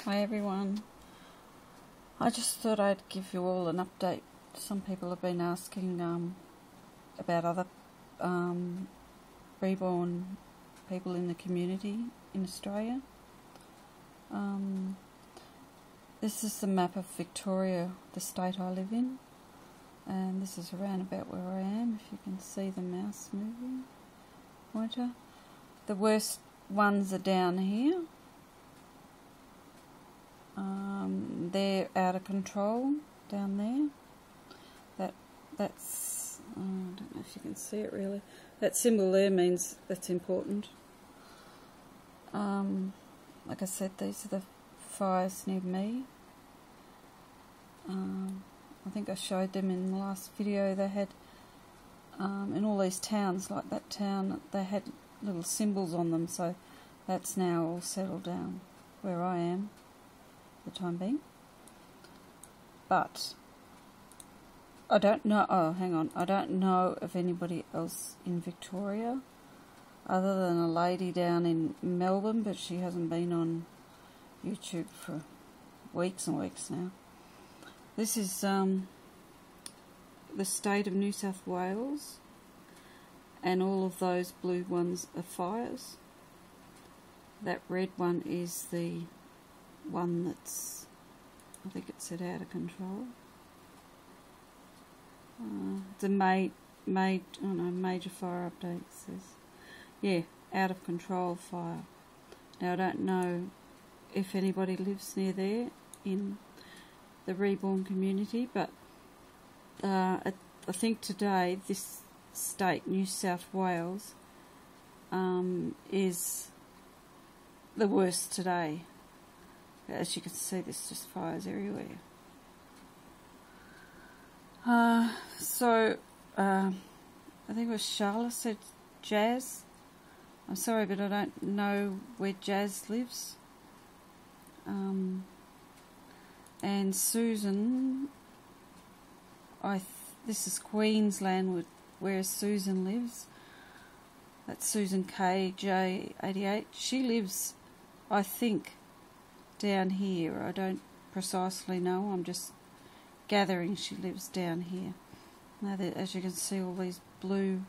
Hi everyone. I just thought I'd give you all an update. Some people have been asking about other reborn people in the community in Australia. This is the map of Victoria, the state I live in, and this is around about where I am, if you can see the mouse moving, pointer. The worst ones are down here. They're out of control down there. That's I don't know if you can see it really. That symbol there means that's important. Like I said, these are the fires near me. I think I showed them in the last video. They had in all these towns, like that town, they had little symbols on them, so that's now all settled down where I am for the time being. But I don't know, I don't know of anybody else in Victoria other than a lady down in Melbourne, but she hasn't been on YouTube for weeks and weeks now. This is the state of New South Wales, and all of those blue ones are fires. That red one is the one that's, I think it said out of control. The major fire update says, yeah, out of control fire. Now I don't know if anybody lives near there in the reborn community, but I think today this state, New South Wales, is the worst today. As you can see, there's just fires everywhere. I think it was Charlotte said Jazz. I'm sorry, but I don't know where Jazz lives. And Susan, this is Queensland, where Susan lives. That's Susan KJ88. She lives, I think, down here. I don't precisely know. I'm just gathering she lives down here. Now, as you can see, all these blue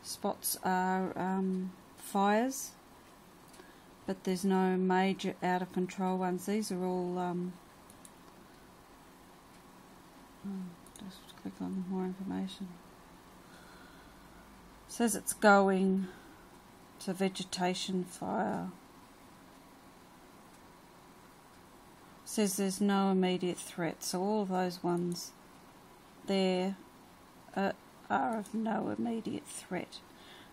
spots are fires, but there's no major out of control ones. These are all just click on more information. It says it's going to vegetation fire. It says there's no immediate threat, so all of those ones there are of no immediate threat.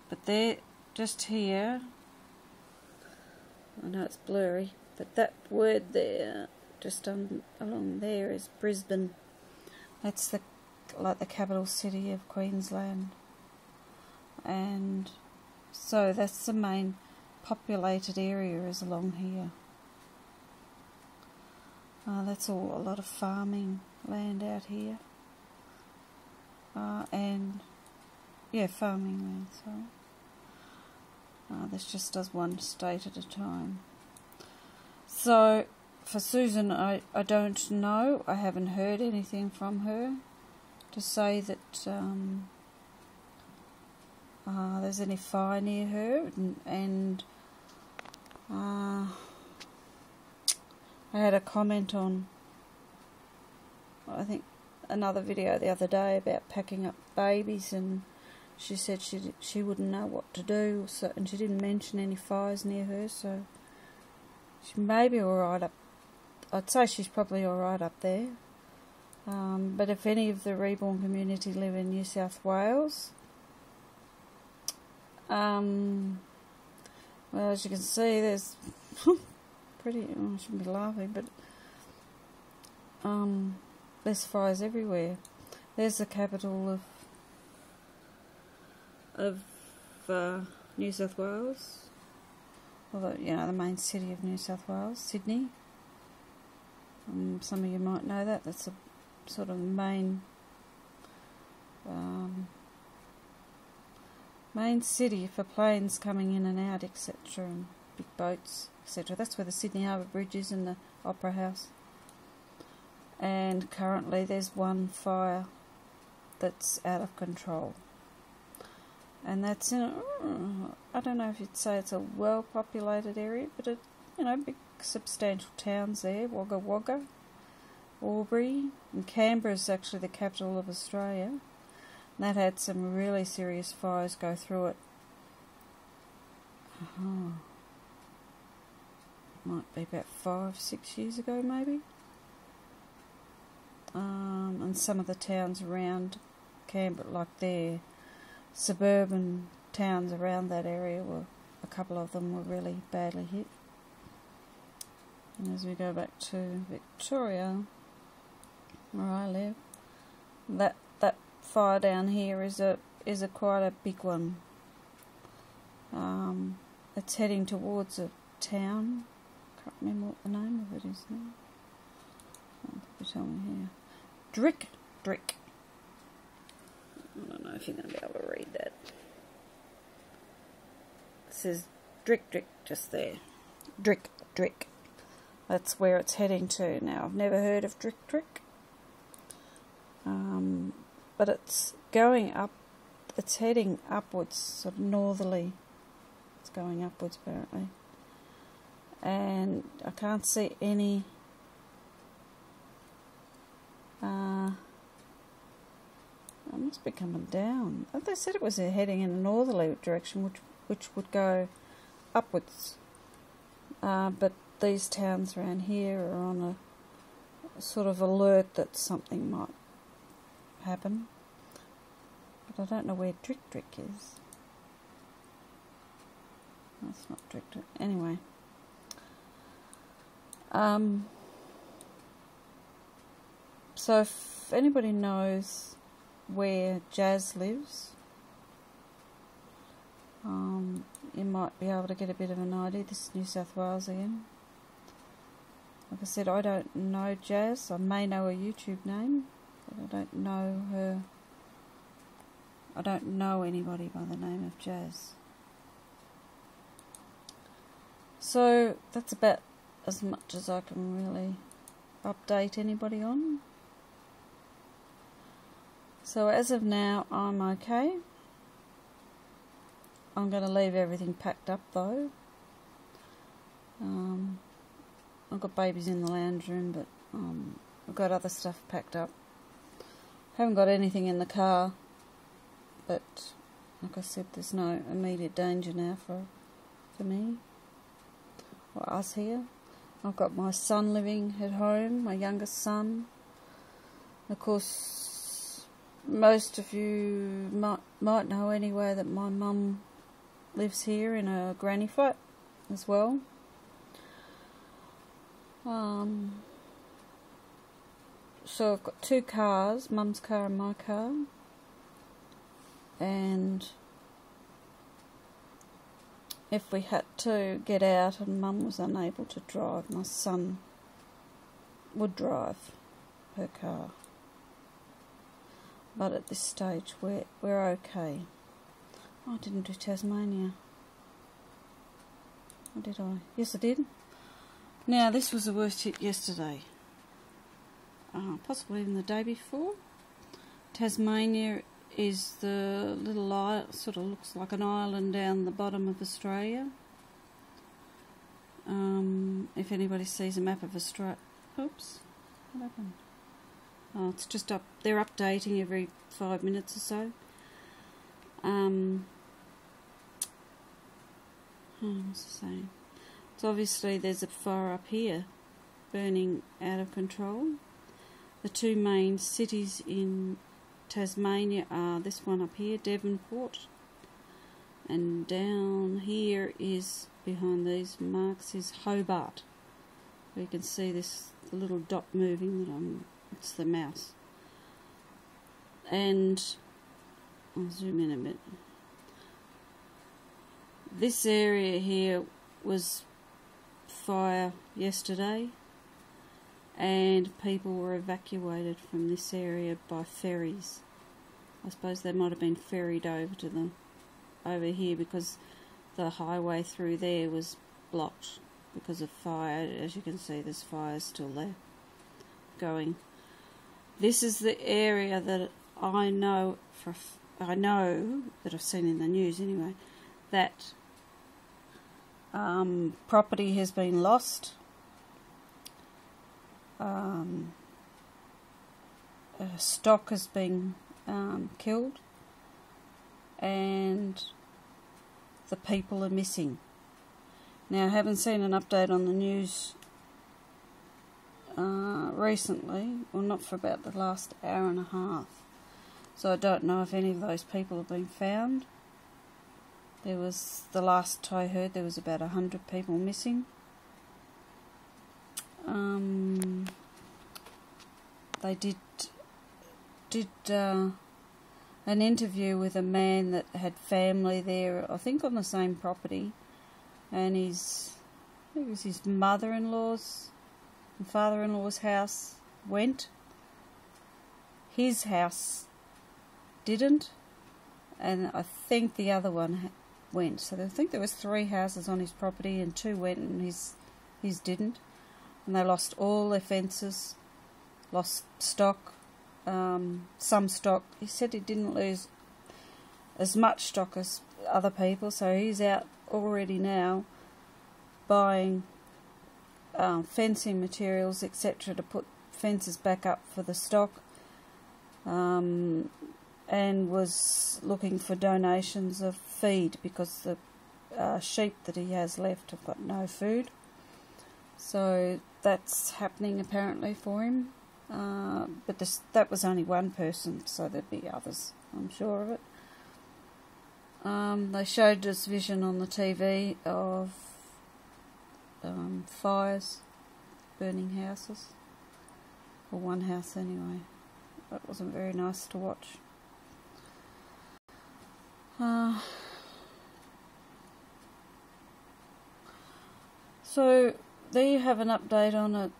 But they're just here. I know it's blurry, but that word there, just along there, is Brisbane. That's like the capital city of Queensland, and so that's the main populated area is along here. That's all a lot of farming land out here, and yeah, farming land. So this just does one state at a time. So for Susan, I don't know. I haven't heard anything from her to say that there's any fire near her, and I had a comment on, I think, another video the other day about packing up babies, and she said she wouldn't know what to do, so, and she didn't mention any fires near her, so she may be alright up. I'd say she's probably alright up there. But if any of the reborn community live in New South Wales, well, as you can see, there's pretty, I shouldn't be laughing, but there's fires everywhere. There's the capital of New South Wales, although, you know, the main city of New South Wales, Sydney. Some of you might know that. That's a sort of main city for planes coming in and out, etc., and big boats. etc. That's where the Sydney Harbour Bridge is and the Opera House. And currently there's one fire that's out of control. And that's in I don't know if you'd say it's a well-populated area, but it, big substantial towns there, Wagga Wagga, Albury, and Canberra's actually the capital of Australia. And that had some really serious fires go through it. Might be about 5-6 years ago maybe. And some of the towns around Canberra, like their suburban towns around that area, a couple of them were really badly hit. And as we go back to Victoria, where I live, that fire down here is a quite a big one. It's heading towards a town. Can't remember what the name of it is now. I'll tell me here. Drick. I don't know if you're going to be able to read that. It says Drick just there. Drick. That's where it's heading to now. I've never heard of Drick. But it's going up. It's heading upwards, sort of northerly. It's going upwards apparently. And I can't see any it must be coming down. They said it was heading in a northerly direction, which would go upwards. But these towns around here are on a sort of alert that something might happen. But I don't know where Drick is. That's not Drick. Anyway. So if anybody knows where Jazz lives, you might be able to get a bit of an idea. This is New South Wales again. Like I said, I don't know Jazz. I may know her YouTube name, but I don't know her. I don't know anybody by the name of Jazz. So that's about as much as I can really update anybody on. So as of now, I'm okay. I'm going to leave everything packed up though. I've got babies in the lounge room, but I've got other stuff packed up. Haven't got anything in the car, but like I said, there's no immediate danger now for me or us here. I've got my son living at home, my youngest son. Of course, most of you might know anyway that my mum lives here in a granny flat as well. So I've got two cars, Mum's car and my car, and if we had to get out and Mum was unable to drive, my son would drive her car. But at this stage we're okay. Oh, I didn't do Tasmania. Or did I? Yes, I did. Now, this was the worst hit yesterday. Possibly even the day before. Tasmania is the little island, sort of looks like an island down the bottom of Australia. If anybody sees a map of Australia... Oops, what happened? Oh, it's just up. They're updating every 5 minutes or so. What's it saying? So obviously there's a fire up here, burning out of control. The two main cities in Tasmania are this one up here, Devonport, and down here is, behind these marks, is Hobart. Where you can see this, the little dot moving, it's the mouse. And I'll zoom in a bit. This area here was fire yesterday, and people were evacuated from this area by ferries. I suppose they might have been ferried over here because the highway through there was blocked because of fire. As you can see, there's fire still there going. This is the area that I know that I've seen in the news anyway, that property has been lost. Stock has been killed, and the people are missing. Now, I haven't seen an update on the news recently, well, not for about the last hour and a half, so I don't know if any of those people have been found. There was, the last I heard, there was about 100 people missing. They did an interview with a man that had family there, I think on the same property, and it was his mother-in-law's and father-in-law's house went. His house didn't, and I think the other one went. So I think there was 3 houses on his property, and 2 went and his didn't. And they lost all their fences, lost stock, some stock. He said he didn't lose as much stock as other people, so he's out already now buying fencing materials, etc., to put fences back up for the stock, and was looking for donations of feed because the sheep that he has left have got no food. So that's happening apparently for him, but that was only one person, so there'd be others, I'm sure of it. They showed this vision on the TV of fires, burning houses, or one house anyway. That wasn't very nice to watch. So there you have an update on it.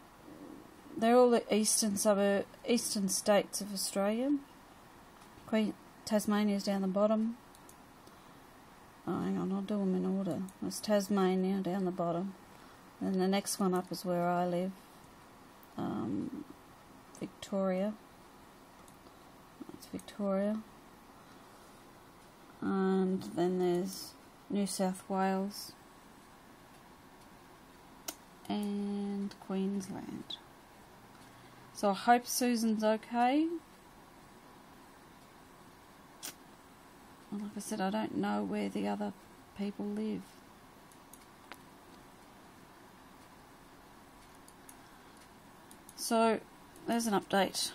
They're all the eastern states of Australia. Tasmania's down the bottom. Oh, hang on, I'll do them in order. There's Tasmania down the bottom. And the next one up is where I live. Victoria. That's Victoria. And then there's New South Wales and Queensland. So I hope Susan's okay. Like I said, I don't know where the other people live. So there's an update.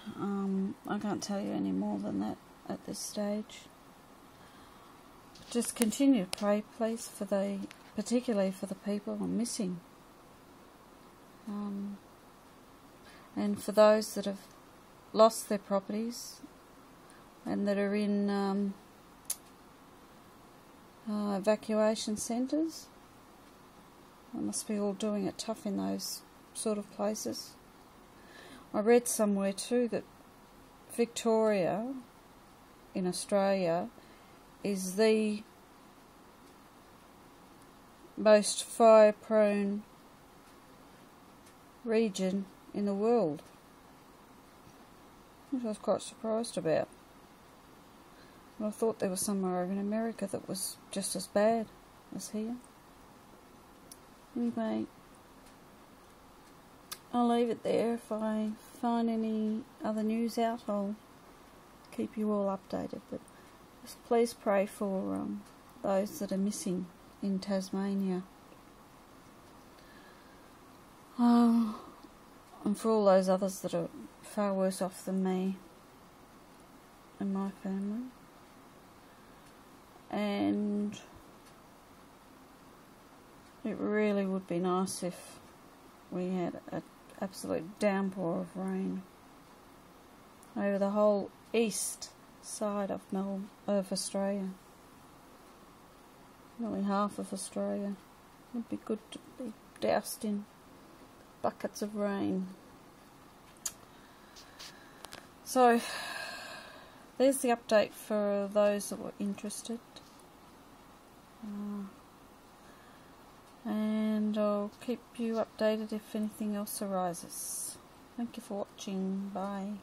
I can't tell you any more than that at this stage. Just continue to pray, please, particularly for the people who are missing. And for those that have lost their properties and that are in evacuation centres. They must be all doing it tough in those sort of places. I read somewhere too that Victoria in Australia is the most fire-prone region in the world, which I was quite surprised about. I thought there was somewhere over in America that was just as bad as here. Anyway, I'll leave it there. If I find any other news out, I'll keep you all updated. But just please pray for those that are missing in Tasmania. And for all those others that are far worse off than me and my family. And it really would be nice if we had an absolute downpour of rain over the whole east side of Australia. Nearly half of Australia. It would be good to be doused in buckets of rain. So there's the update for those that were interested. and I'll keep you updated if anything else arises. Thank you for watching. Bye.